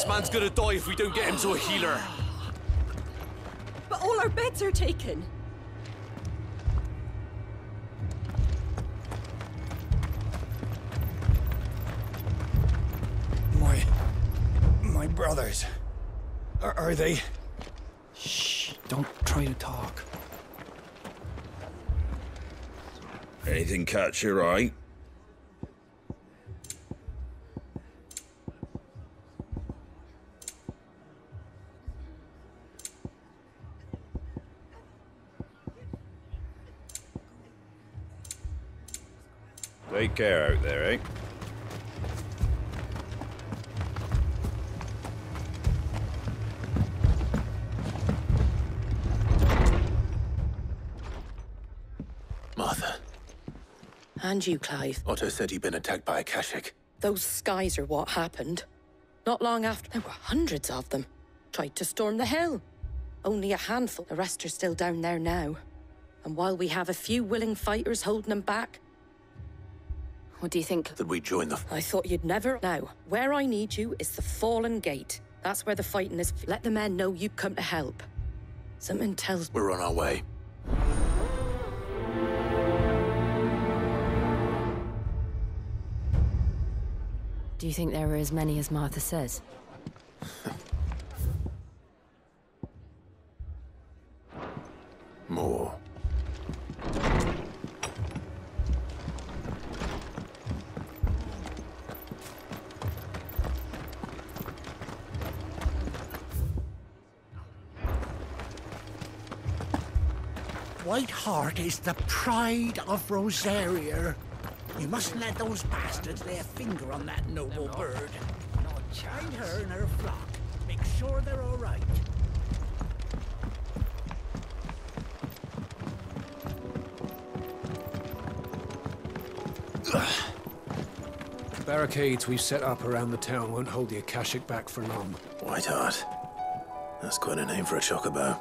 This man's gonna die if we don't get him to a healer. But all our beds are taken. My brothers. Are they? Shh, don't try to talk. Anything catch your eye? Take care out there, eh? Martha. And you, Clive. Otto said you'd been attacked by Akashic. Those skies are what happened. Not long after, there were hundreds of them. Tried to storm the hill. Only a handful. The rest are still down there now. And while we have a few willing fighters holding them back... What do you think? That we join the... I thought you'd never... Now, where I need you is the Fallen Gate. That's where the fighting is. Let the men know you've come to help. Something tells... We're on our way. Do you think there are as many as Martha says? More. Whiteheart is the pride of Rosaria. You mustn't let those bastards lay a finger on that noble bird. Find her and her flock. Make sure they're all right. The barricades we've set up around the town won't hold the Akashic back for long. Whiteheart. That's quite a name for a chocobo.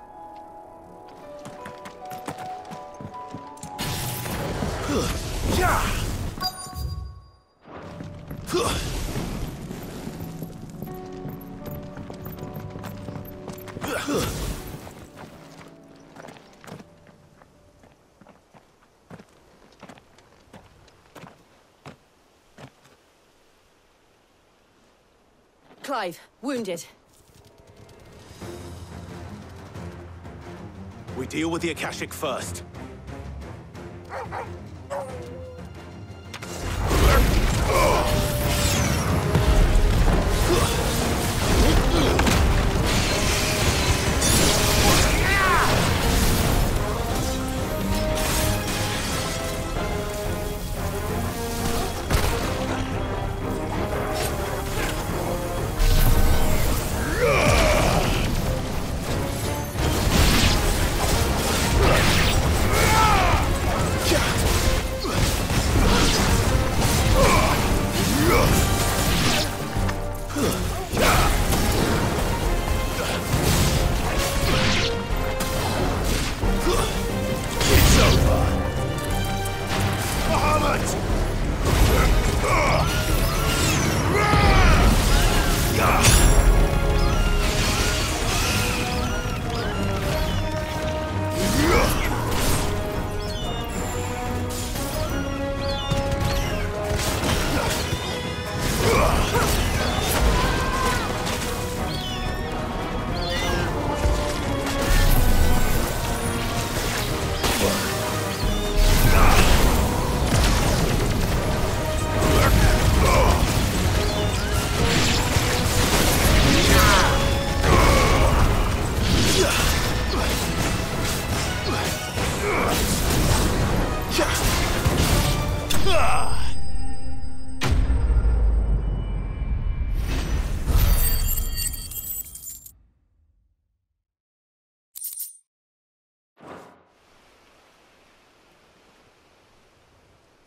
Clive, wounded. We deal with the Akashic first.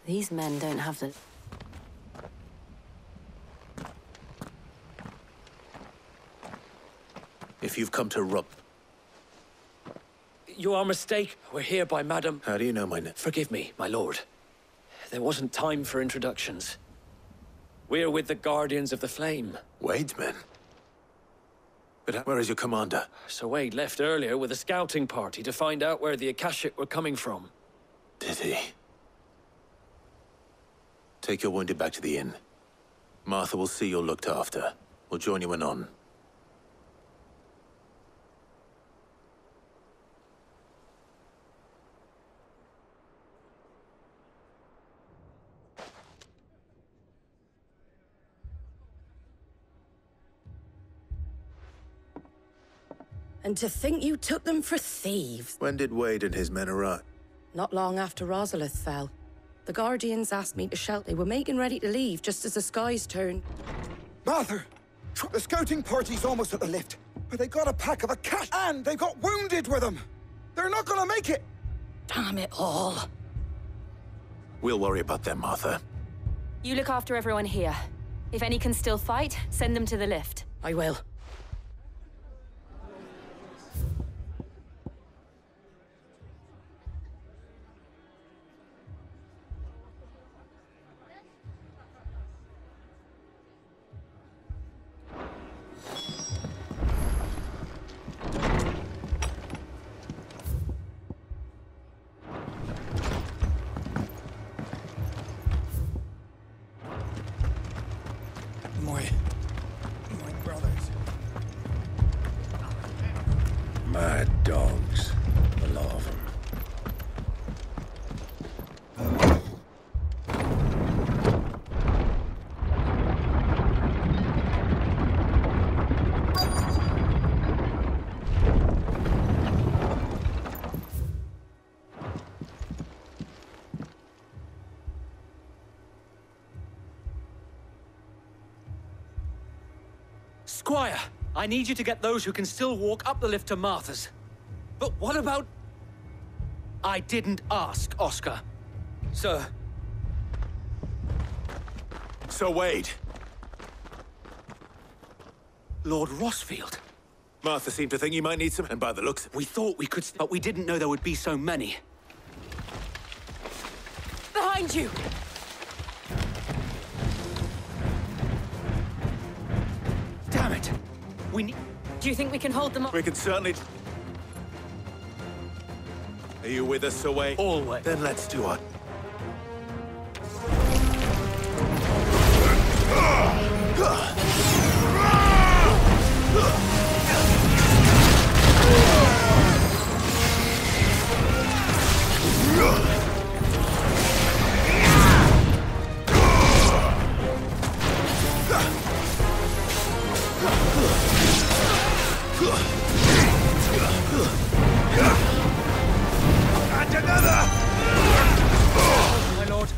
These men don't have the... If you've come to rob... You are mistaken. We're here by Madam... How do you know my name? Forgive me, my lord. There wasn't time for introductions. We're with the Guardians of the Flame. Wade's men? But where is your commander? Sir Wade left earlier with a scouting party to find out where the Akashic were coming from. Did he? Take your wounded back to the inn. Martha will see you're looked after. We'll join you anon. And to think you took them for thieves. When did Wade and his men arrive? Not long after Rosalith fell. The Guardians asked me to shout they were making ready to leave just as the skies turned. Martha! The scouting party's almost at the lift. But they got a pack of Akash, and they got wounded with them! They're not gonna make it! Damn it all. We'll worry about them, Martha. You look after everyone here. If any can still fight, send them to the lift. I will. My brothers. Mad dogs. A lot of them. Squire, I need you to get those who can still walk up the lift to Martha's. But what about... I didn't ask, Oscar. Sir. Sir Wade! Lord Rossfield. Martha seemed to think you might need some, and by the looks... We thought we could, but we didn't know there would be so many. Behind you! Damn it! We need... Do you think we can hold them up? We can certainly... Are you with us, Sir Wade? Always. Then let's do it. My lord.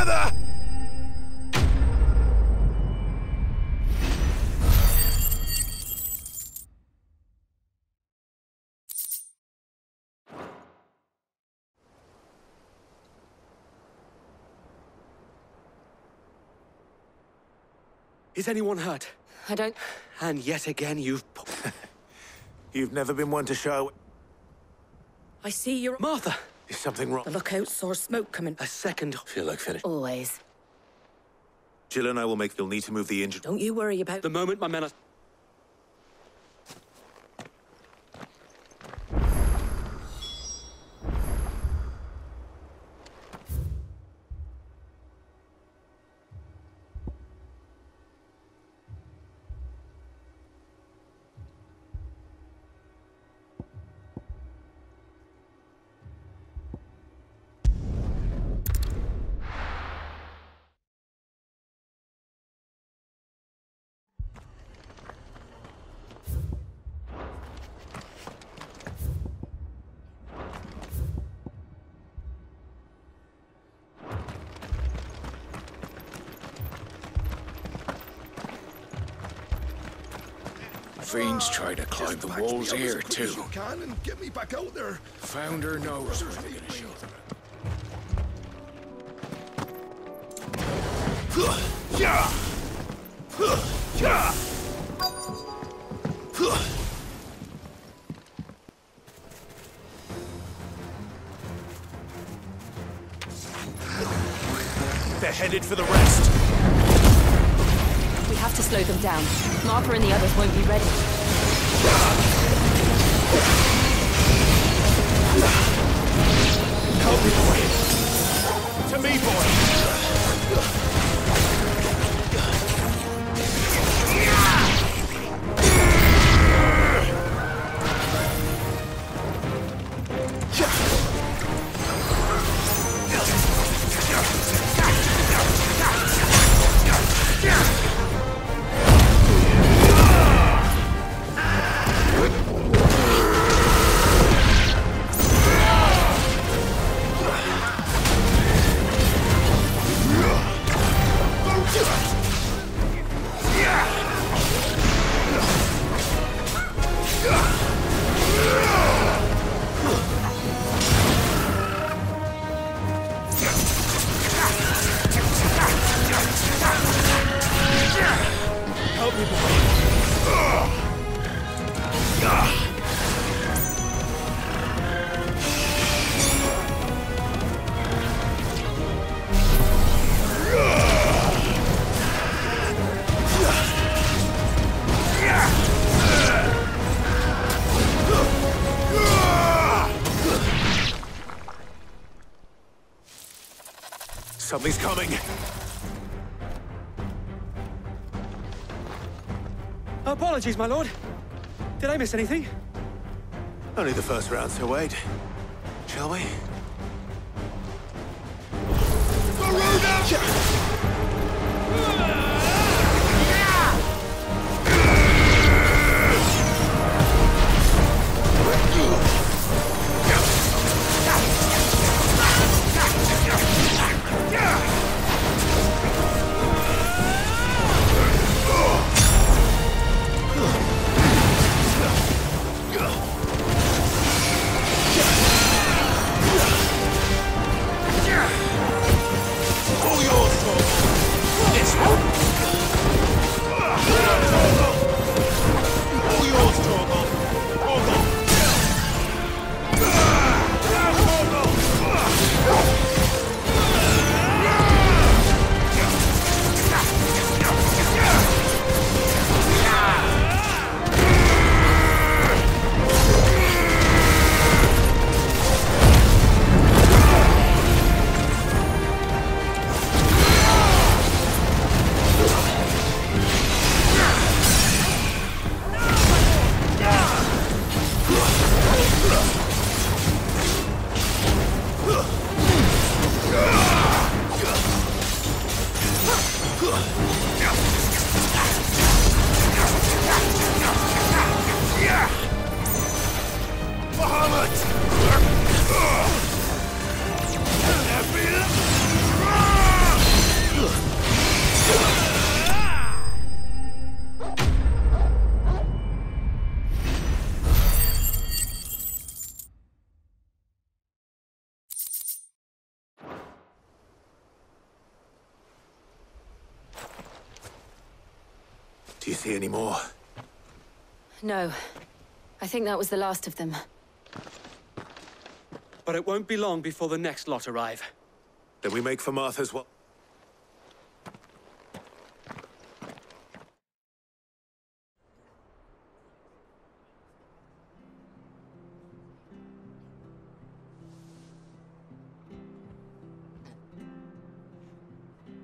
together! Is anyone hurt? I don't... And yet again, you've... You've never been one to show... I see you're... Martha! Is something wrong? The lookout saw smoke coming. A second... Feel like finish. Always. Jill and I will make... You'll need to move the injured... Don't you worry about... The moment my men are... Fiends try to climb the walls here, too. You can and get me back out there. Founder knows when they're gonna show them. They're headed for the rest. We have to slow them down. Martha and the others won't be ready. Help me, boy. To me, boy. Something's coming. Apologies, my lord. Did I miss anything? Only the first round, so wait. Shall we? All yours, Do you see any more? No. I think that was the last of them. But it won't be long before the next lot arrive. Then we make for Martha's what?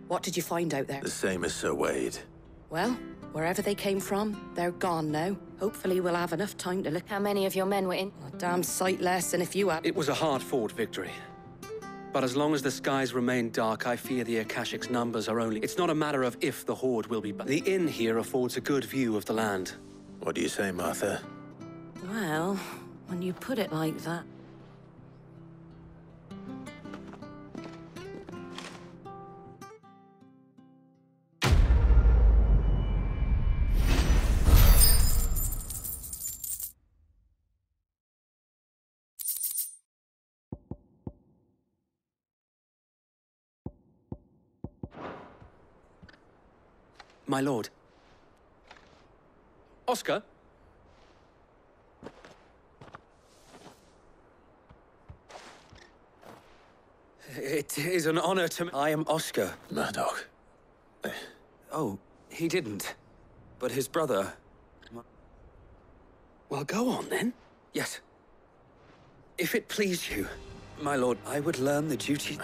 What did you find out there? The same as Sir Wade. Well, wherever they came from, they're gone now. Hopefully we'll have enough time to look. How many of your men were in? A damn sight less than if you had. It was a hard-fought victory. But as long as the skies remain dark, I fear the Akashic's numbers are only... It's not a matter of if the Horde will be back. The inn here affords a good view of the land. What do you say, Martha? Well, when you put it like that... My lord. Oscar? It is an honor to... I am Oscar. Murdoch. Oh, he didn't. But his brother... Well, go on, then. Yes. If it please you, my lord, I would learn the duty...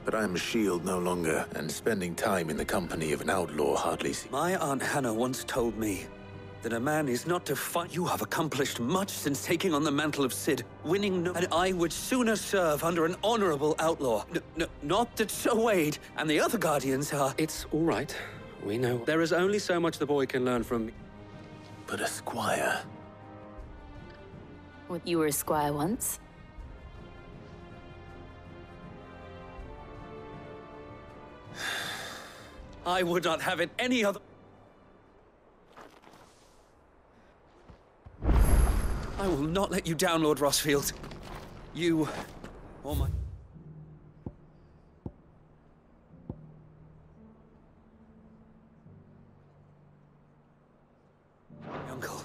But I am a shield no longer, and spending time in the company of an outlaw hardly seems... My Aunt Hannah once told me that a man is not to fight. You have accomplished much since taking on the mantle of Cid, winning no... And I would sooner serve under an honorable outlaw. Not that Sir Wade and the other Guardians are... It's all right. We know. There is only so much the boy can learn from me. But a squire... Well, you were a squire once. I would not have it any other... I will not let you down, Lord Rossfield. You... or my... Uncle.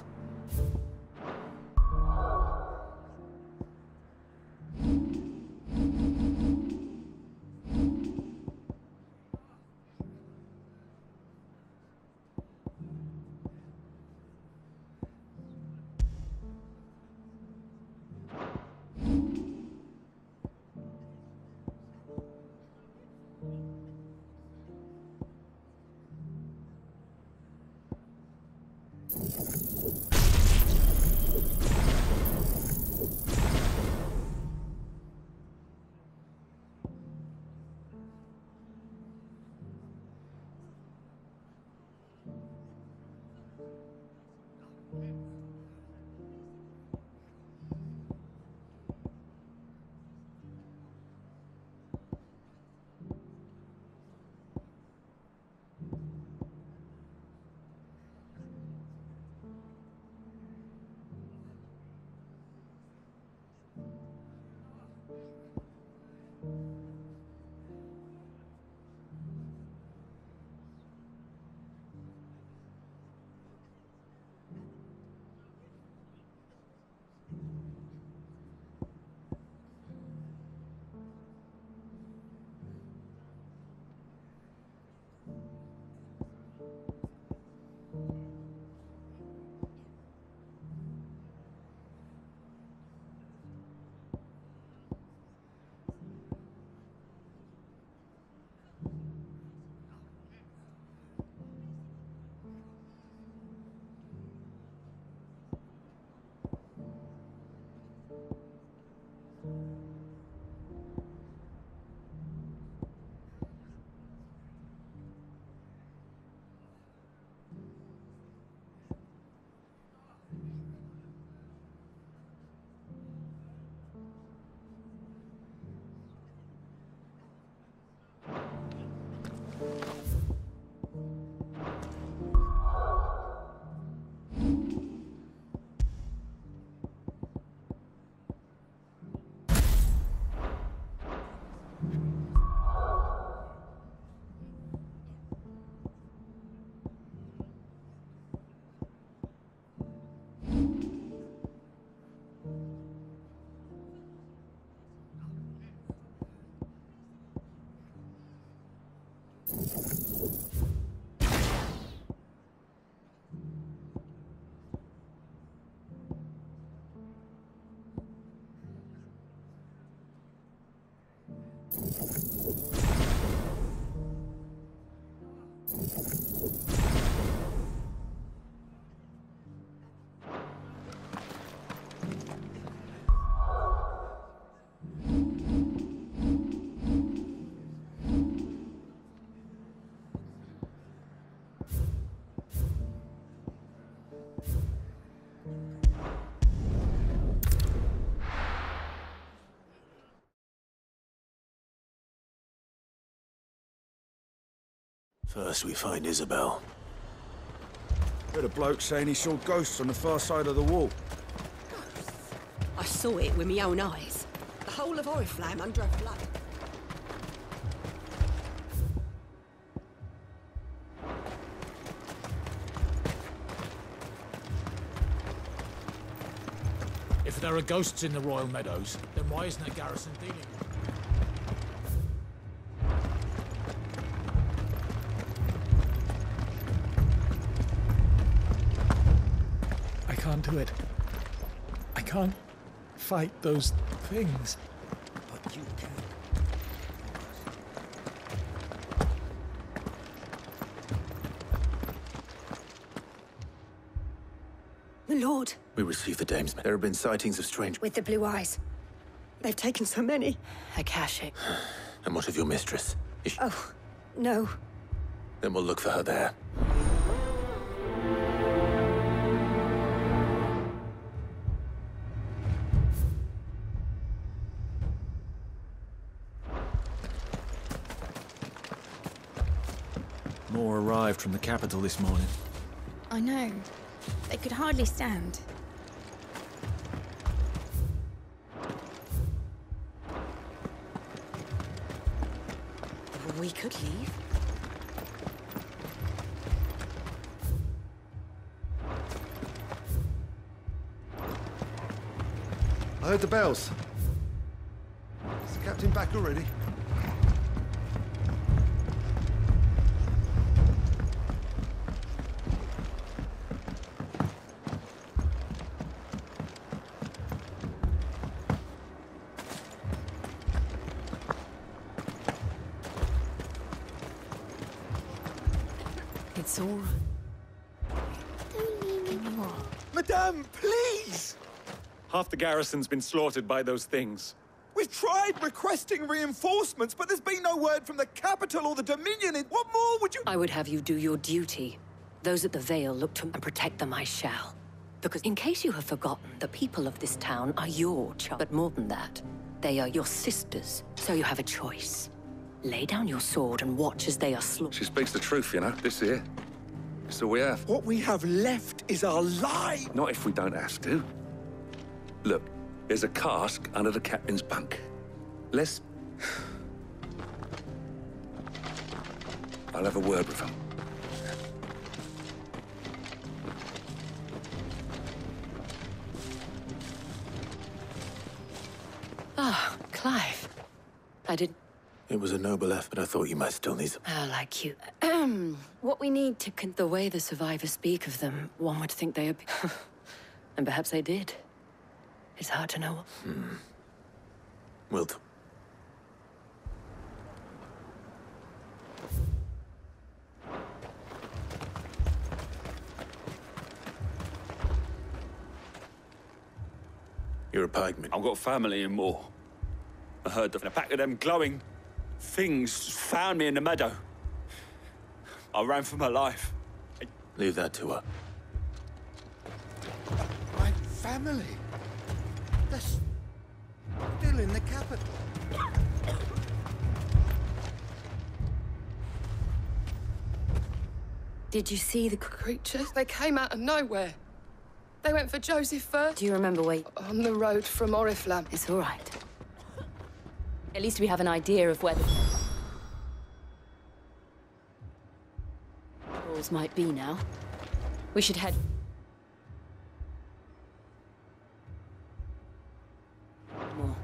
First, we find Isabel. Heard a bloke saying he saw ghosts on the far side of the wall. I saw it with my own eyes. The whole of Oriflamme under a flood. If there are ghosts in the Royal Meadows, then why isn't the garrison dealing with them? I can't do it. I can't fight those things. But you can. My lord, We received the Dame's. There have been sightings of strange... with the blue eyes. They've taken so many. Akashic. And what of your mistress? Is she... Oh, no. Then we'll look for her there. More arrived from the capital this morning. I know. They could hardly stand. We could leave. I heard the bells. Is the captain back already? It's all right. Madame, please! Half the garrison's been slaughtered by those things. We've tried requesting reinforcements, but there's been no word from the capital or the Dominion. What more would you... I would have you do your duty. Those at the Vale look to and protect them I shall. Because in case you have forgotten, the people of this town are your child. But more than that, they are your sisters. So you have a choice. Lay down your sword and watch as they are slaughtered. She speaks the truth, you know, this here. It's all we have. What we have left is our lives. Not if we don't have to. Look, there's a cask under the captain's bunk. Let's... I'll have a word with him. Ah, Clive. I did... It was a noble effort, but I thought you might still need some... Oh, like you. What we need to... The way the survivors speak of them, one would think they... And perhaps they did. It's hard to know. Wilt. You're a pikeman. I've got family in Moor. I heard a pack of them glowing things found me in the meadow. I ran for my life. Leave that to her. My family. They're still in the capital. Did you see the creatures? They came out of nowhere. They went for Joseph first. Do you remember where... On the road from Oriflamme. It's all right. At least we have an idea of where the walls might be now. We should head... More.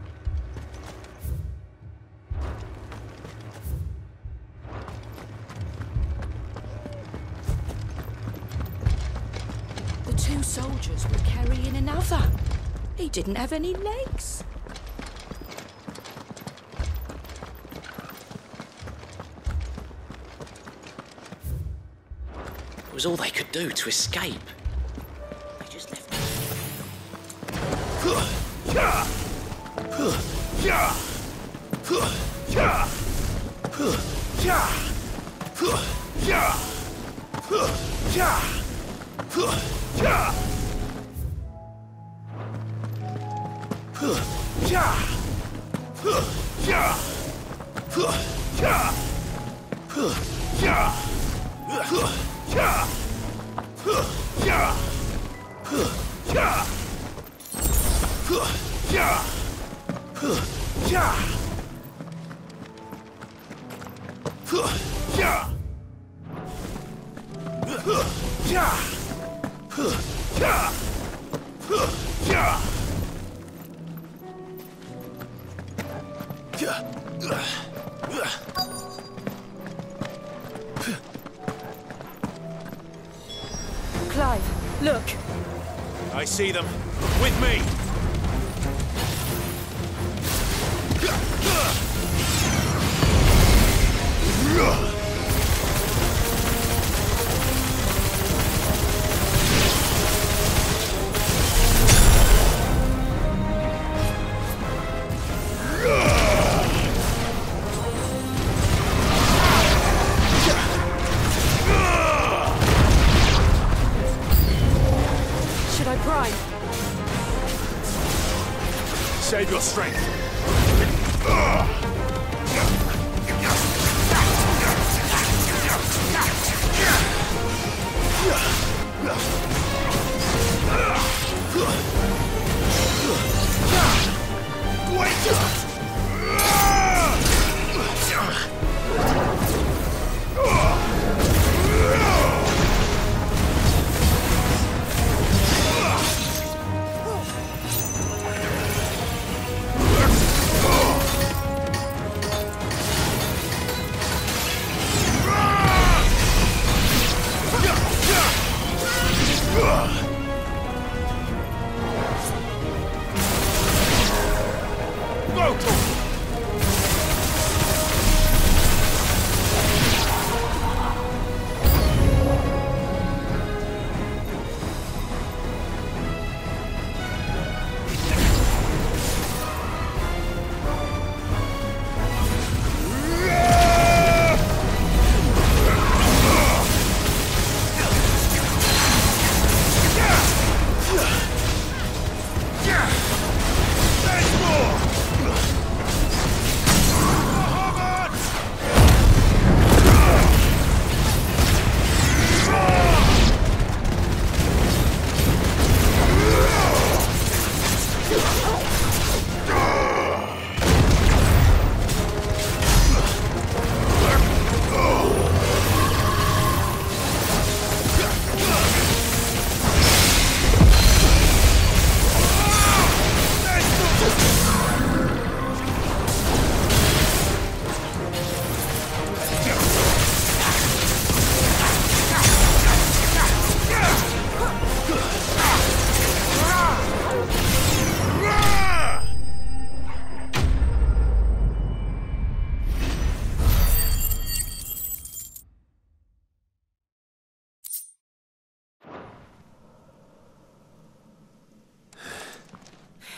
The two soldiers were carrying another. He didn't have any legs. It was all they could do to escape. They just left me. Clive, look. I see them. With me! Should I prime? Save your strength.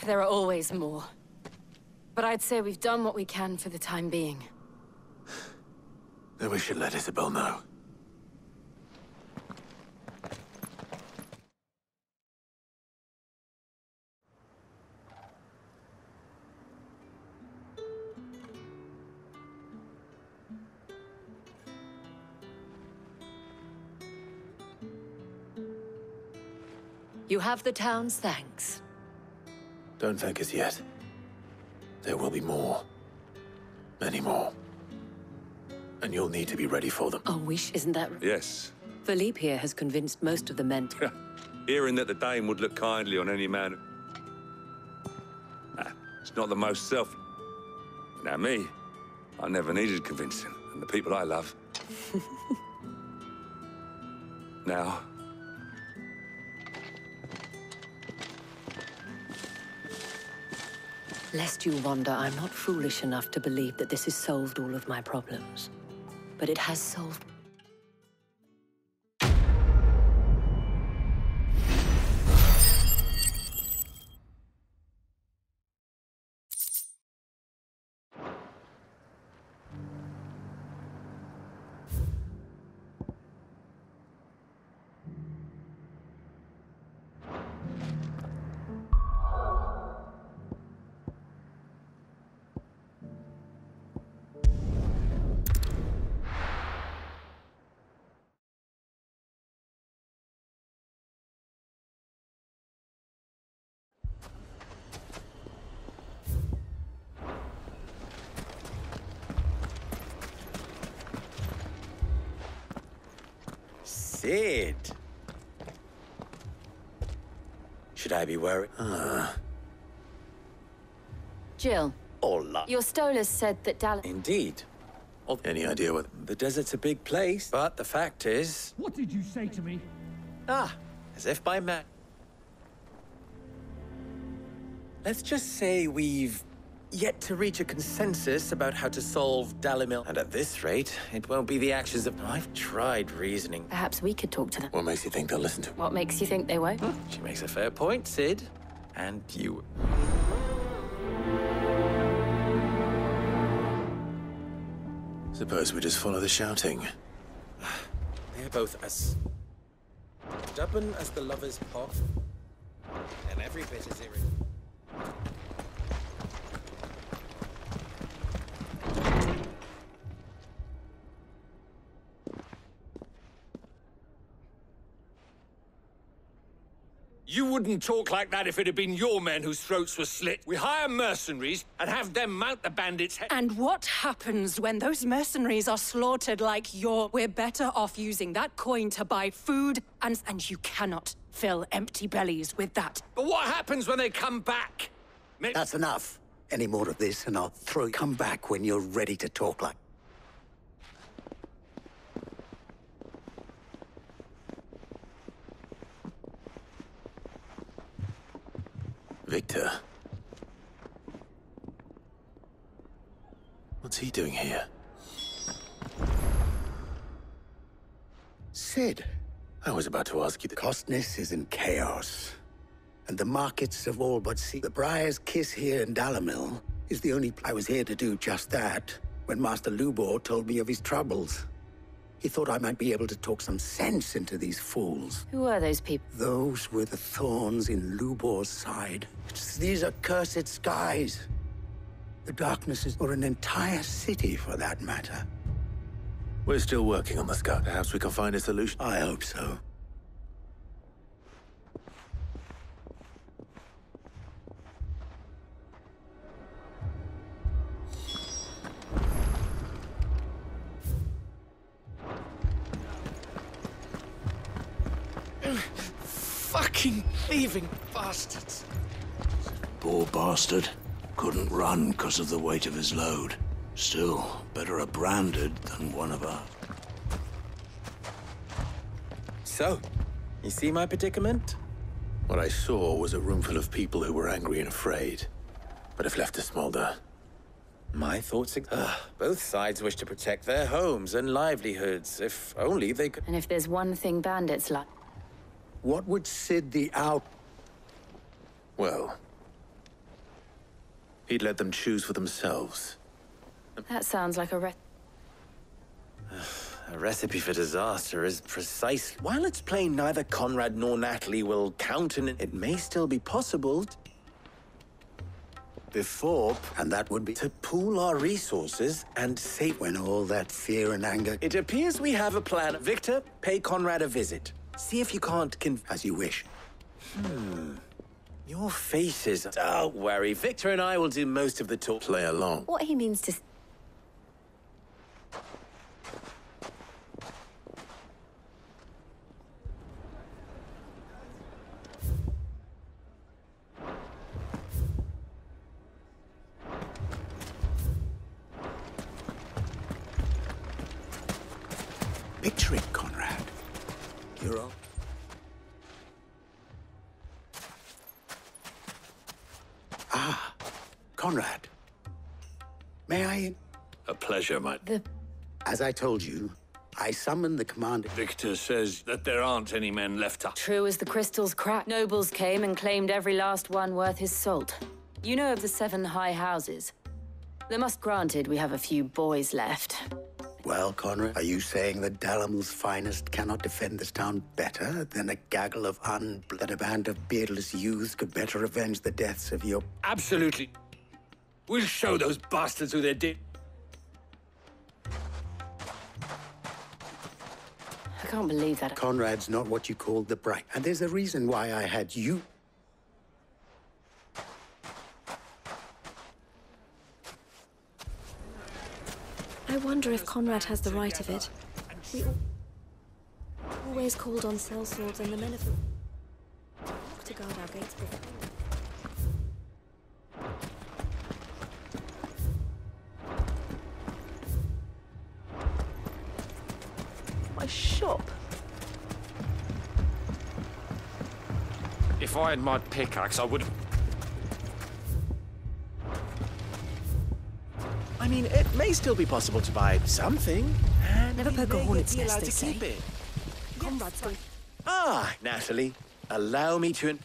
There are always more. But I'd say we've done what we can for the time being. Then we should let Isabel know. You have the town's thanks. Don't thank us yet. There will be more. Many more. And you'll need to be ready for them. Oh, Wish, isn't that... Yes. Philippe here has convinced most of the men... Hearing that the Dane would look kindly on any man... it's not the most self... Now me, I never needed convincing. And the people I love... Now... Lest you wonder, I'm not foolish enough to believe that this has solved all of my problems. But it has solved... Cid! Should I be worried? Jill. Hola. Your Stolas said that Dallas... Indeed. Any idea what... The desert's a big place, but the fact is... What did you say to me? As if by magic. Let's just say we've yet to reach a consensus about how to solve Dalimil. And at this rate, it won't be the actions of... I've tried reasoning. Perhaps we could talk to them. What makes you think they'll listen to? What makes you think they won't? She makes a fair point, Cid. And you... Suppose we just follow the shouting. They're both as stubborn as the lover's pot, and every bit as irritating. You wouldn't talk like that if it had been your men whose throats were slit. We hire mercenaries and have them mount the bandits' heads. And what happens when those mercenaries are slaughtered like you're... We're better off using that coin to buy food, and you cannot fill empty bellies with that. But what happens when they come back? That's enough. Any more of this and I'll throw you. Come back when you're ready to talk like... Victor. What's he doing here? Cid. I was about to ask you the... Costness is in chaos. And the markets have all but seen. The Briar's Kiss here in Dalimil is the only... I was here to do just that when Master Lubor told me of his troubles. He thought I might be able to talk some sense into these fools. Who are those people? Those were the thorns in Lubor's side. These are cursed skies. The darknesses, or an entire city for that matter. We're still working on the sky. Perhaps we can find a solution. I hope so. Fucking thieving bastards. Poor bastard. Couldn't run because of the weight of his load. Still, better a branded than one of ours. So, you see my predicament? What I saw was a room full of people who were angry and afraid, but if left to smolder. My thoughts are... both sides wish to protect their homes and livelihoods, if only they could... And if there's one thing bandits like... What would Cid the Out... Well... he'd let them choose for themselves. That sounds like a A recipe for disaster is precisely... While it's plain neither Conrad nor Natalie will countenance... It may still be possible... Before... And that would be... To pool our resources and save... When all that fear and anger... It appears we have a plan. Victor, pay Conrad a visit. See if you can't As you wish. Your faces... Don't worry. Victor and I will do most of the talk. Play along. What he means to... Picture it, Conrad. You're on. Conrad. May I... A pleasure, mate. As I told you, I summoned the commander... Victor says that there aren't any men left up. True as the crystal's crack. Nobles came and claimed every last one worth his salt. You know of the 7 high houses. They must granted we have a few boys left. Well, Conrad, are you saying that Dalimil's finest cannot defend this town better than a gaggle of that a band of beardless youths could better avenge the deaths of your... Absolutely. We'll show those bastards who they did. I can't believe that. Conrad's not what you called the bright. And there's a reason why I had you... I wonder if Conrad has the right of it. We always called on sellswords and the men of the... to guard our gates before. My shop. If I had my pickaxe, I would have... I mean, it may still be possible to buy something. And Never poke a hornet's nest, they to say. keep it. Comrade's going. Ah, Natalie, allow me to...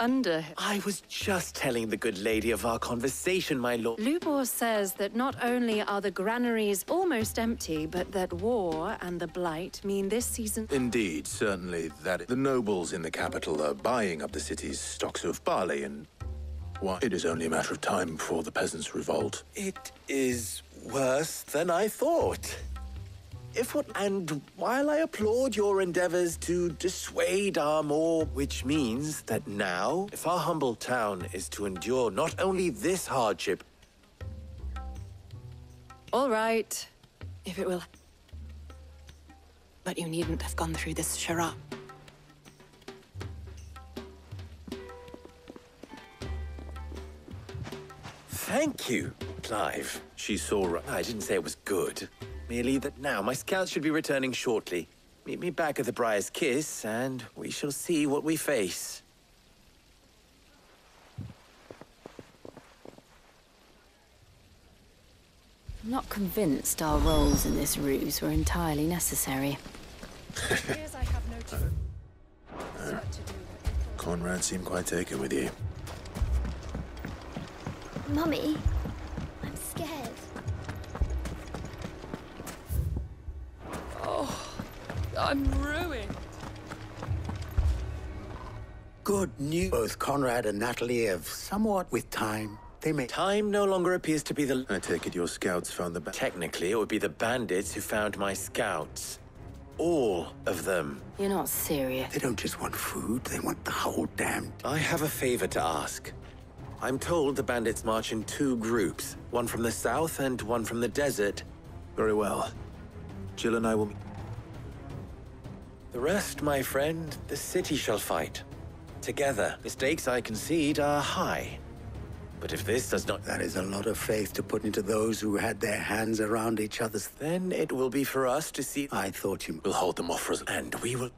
I was just telling the good lady of our conversation, my lord. Lubor says that not only are the granaries almost empty, but that war and the Blight mean this season... Indeed, certainly that the nobles in the capital are buying up the city's stocks of barley and... Why, it is only a matter of time before the peasants revolt. It is worse than I thought. And while I applaud your endeavors to dissuade our more, which means that now, if our humble town is to endure not only this hardship... All right, if it will. But you needn't have gone through this charade. Thank you, Clive. She saw... I didn't say it was good. Merely that now my scouts should be returning shortly. Meet me back at the Briar's Kiss, and we shall see what we face. I'm not convinced our roles in this ruse were entirely necessary. Conrad seemed quite taken with you. Mummy, I'm scared. Oh, I'm ruined. Good news. Both Conrad and Natalie have somewhat with time. They may... Time no longer appears to be the... I take it your scouts found the... Technically, it would be the bandits who found my scouts. All of them. You're not serious. They don't just want food, they want the whole damn... I have a favor to ask. I'm told the bandits march in 2 groups. One from the south and one from the desert. Very well. Jill and I will... The rest, my friend, the city shall fight. Together. The stakes, I concede, are high. But if this does not... That is a lot of faith to put into those who had their hands around each other's... Then it will be for us to see... I thought you... We'll hold them off for us. And we will...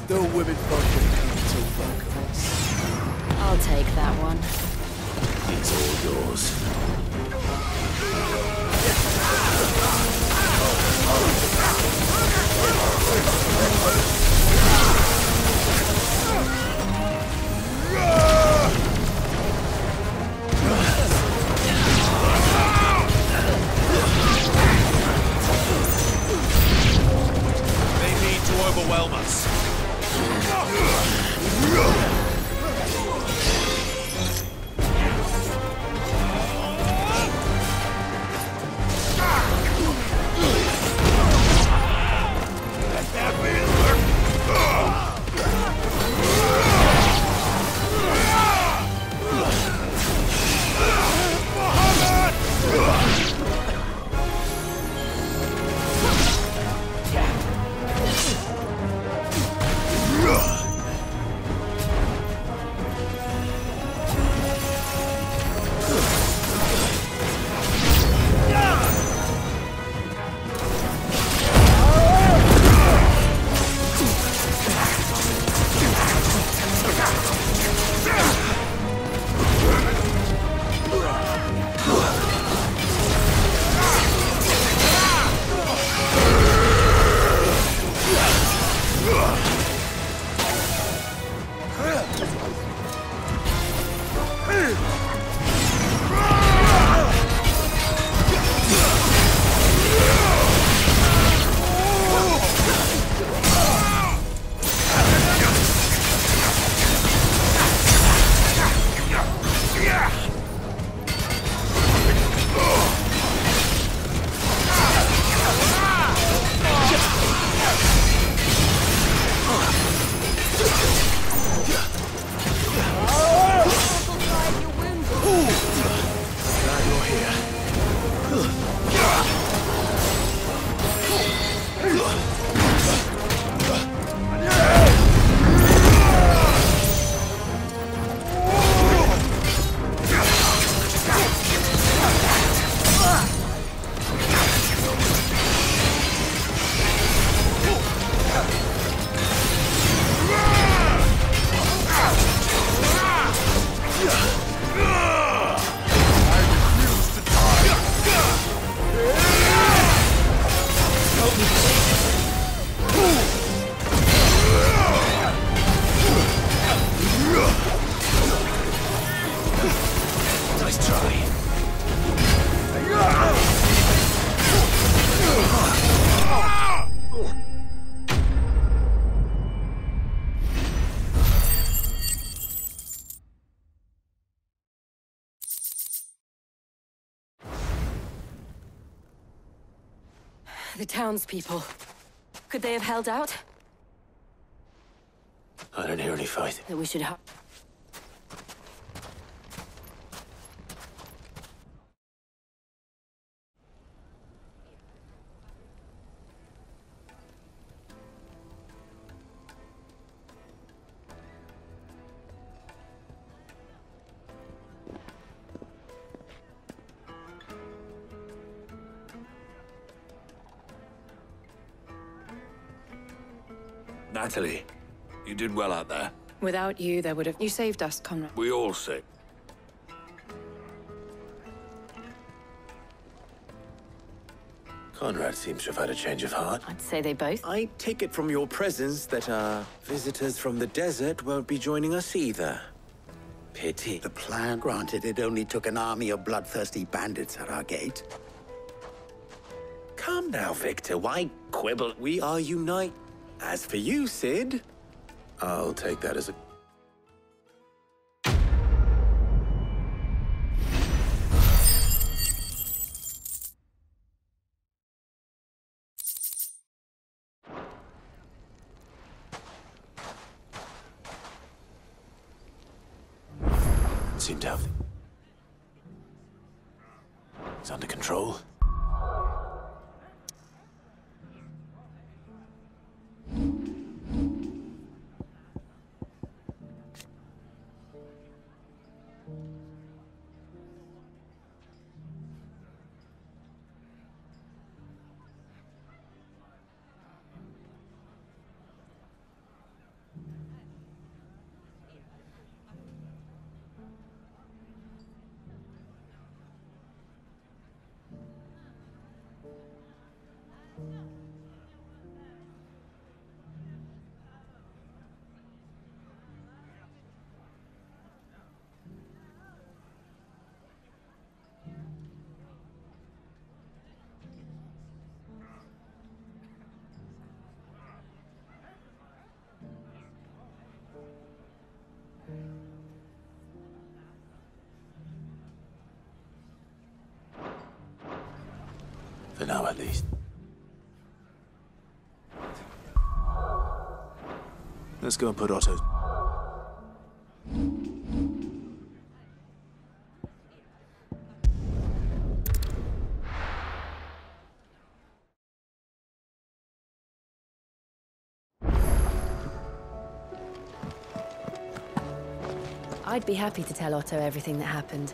The women function to welcome us. I'll take that one. It's all yours. They need to overwhelm us. The townspeople. Could they have held out? I don't hear any fight. That we should have. Natalie, you did well out there. Without you, there would have... You saved us, Conrad. We all sick. Conrad seems to have had a change of heart. I'd say they both. I take it from your presence that our visitors from the desert won't be joining us either. Pity. The plan, granted, it only took an army of bloodthirsty bandits at our gate. Calm now, Victor. Why quibble? We are unite. As for you, Sid... I'll take that as a... Seem to have... It's under control. For now, at least. Let's go and put Otto. I'd be happy to tell Otto everything that happened.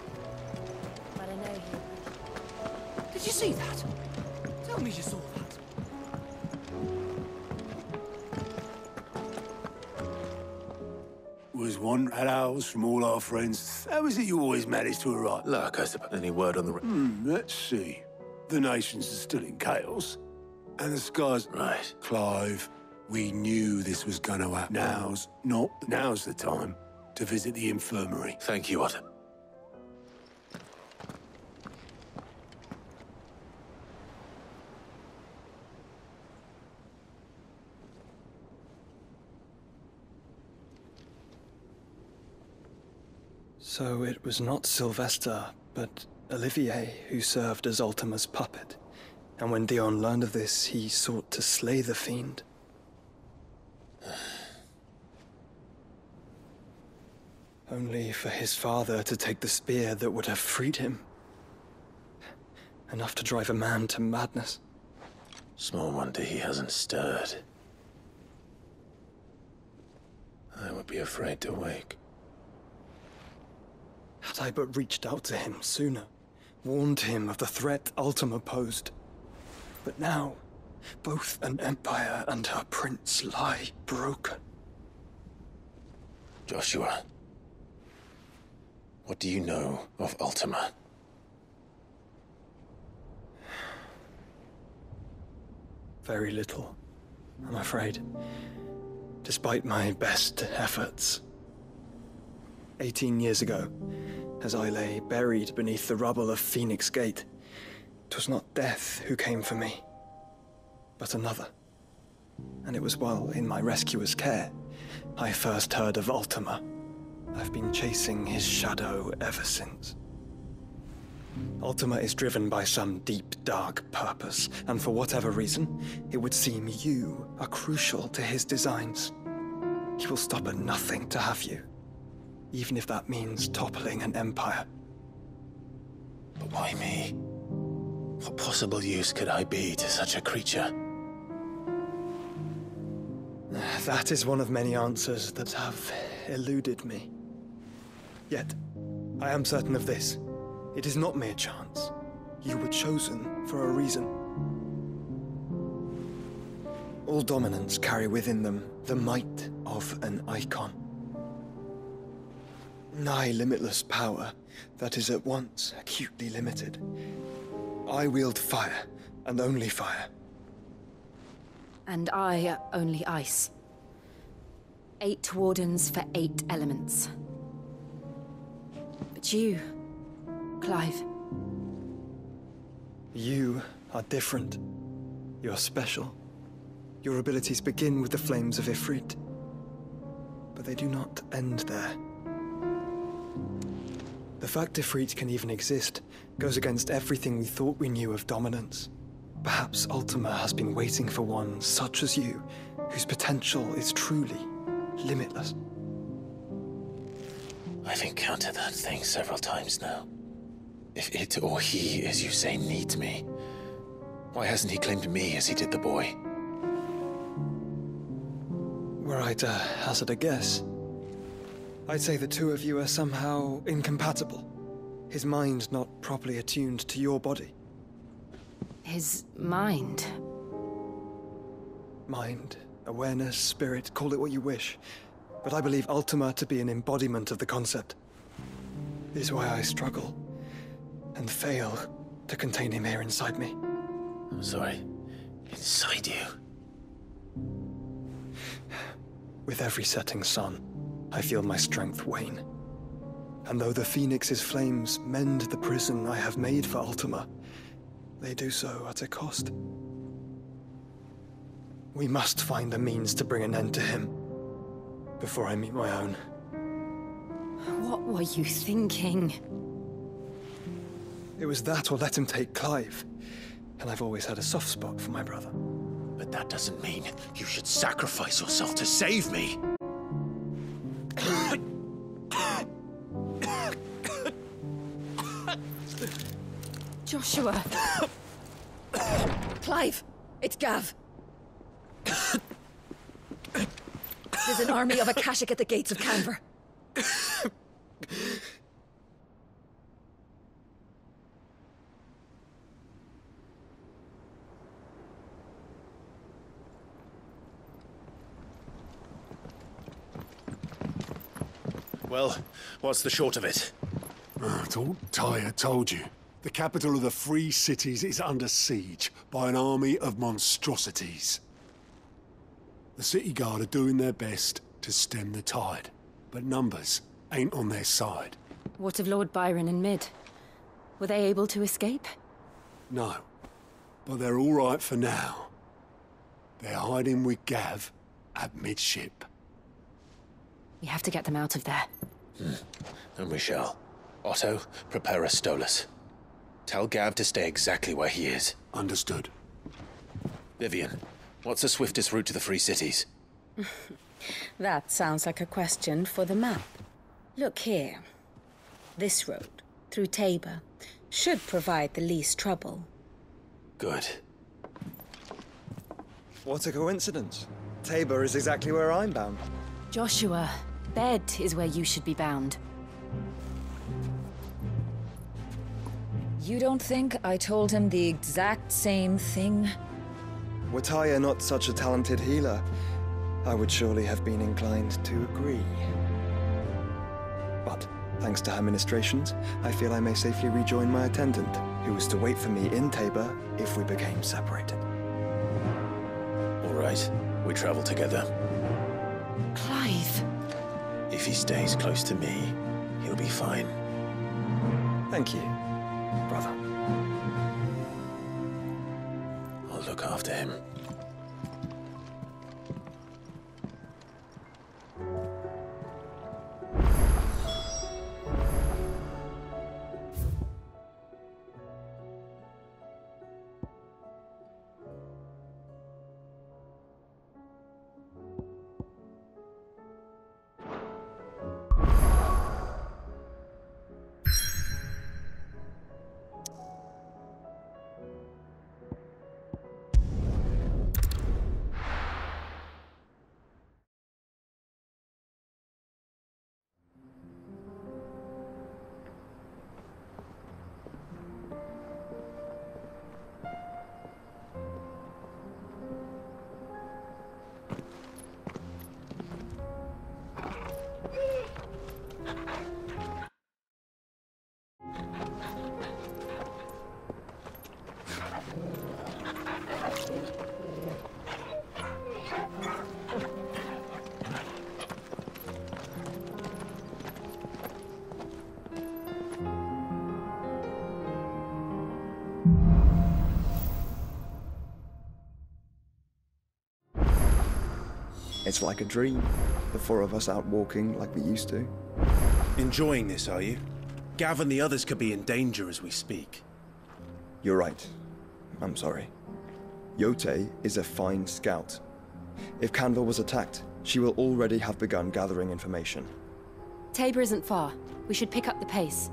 But I know he... Did you see that? Tell me you saw that. Was one at ours from all our friends. How is it you always manage to arrive? Luck, I suppose. Any word on the... Let's see. The nations are still in chaos. And the skies... Right. Clive, we knew this was going to happen. Now's the time to visit the infirmary. Thank you, Otto. So it was not Sylvester, but Olivier who served as Ultima's puppet. And when Dion learned of this, he sought to slay the fiend. Only for his father to take the spear that would have freed him. Enough to drive a man to madness. Small wonder he hasn't stirred. I would be afraid to wake. Had I but reached out to him sooner, warned him of the threat Ultima posed. But now, both an empire and her prince lie broken. Joshua, what do you know of Ultima? Very little, I'm afraid. Despite my best efforts. 18 years ago, as I lay buried beneath the rubble of Phoenix Gate, 'twas not death who came for me, but another. And it was while in my rescuer's care, I first heard of Ultima. I've been chasing his shadow ever since. Ultima is driven by some deep, dark purpose, and for whatever reason, it would seem you are crucial to his designs. He will stop at nothing to have you, even if that means toppling an empire. But why me? What possible use could I be to such a creature? That is one of many answers that have eluded me. Yet, I am certain of this. It is not mere chance. You were chosen for a reason. All dominants carry within them the might of an icon. Nigh limitless power that is at once acutely limited. I wield fire, and only fire. And I only ice. 8 wardens for 8 elements. But you, Clive. You are different. You're special. Your abilities begin with the flames of Ifrit. But they do not end there. The fact Ifrit can even exist goes against everything we thought we knew of dominance. Perhaps Ultima has been waiting for one such as you, whose potential is truly limitless. I've encountered that thing several times now. If it or he, as you say, needs me, why hasn't he claimed me as he did the boy? Were I to hazard a guess, I'd say the two of you are somehow incompatible. His mind not properly attuned to your body. His mind? Mind, awareness, spirit, call it what you wish. But I believe Ultima to be an embodiment of the concept. This is why I struggle and fail to contain him here inside me. I'm sorry. Inside you? With every setting sun, I feel my strength wane. And though the Phoenix's flames mend the prison I have made for Ultima, they do so at a cost. We must find a means to bring an end to him before I meet my own. What were you thinking? It was that or let him take Clive. And I've always had a soft spot for my brother. But that doesn't mean you should sacrifice yourself to save me. Joshua! Clive! It's Gav! There's an army of Akashic at the gates of Canver. Well, what's the short of it? I thought Tyr told you. The capital of the Free Cities is under siege by an army of monstrosities. The city guard are doing their best to stem the tide, but numbers ain't on their side. What of Lord Byron and Mid? Were they able to escape? No, but they're all right for now. They're hiding with Gav at midship. We have to get them out of there. And we shall. Otto, prepare a Stolas. Tell Gav to stay exactly where he is. Understood. Vivian, what's the swiftest route to the Free Cities? That sounds like a question for the map. Look here. This road, through Tabor, should provide the least trouble. Good. What a coincidence. Tabor is exactly where I'm bound. Joshua, Bed is where you should be bound. You don't think I told him the exact same thing? Were Tyr not such a talented healer, I would surely have been inclined to agree. But, thanks to her ministrations, I feel I may safely rejoin my attendant, who was to wait for me in Tabor if we became separated. All right, we travel together. Clive! If he stays close to me, he'll be fine. Thank you, brother. I'll look after him. It's like a dream. The four of us out walking like we used to. Enjoying this, are you? Gavin, the others could be in danger as we speak. You're right. I'm sorry. Yote is a fine scout. If Canville was attacked, she will already have begun gathering information. Tabor isn't far. We should pick up the pace.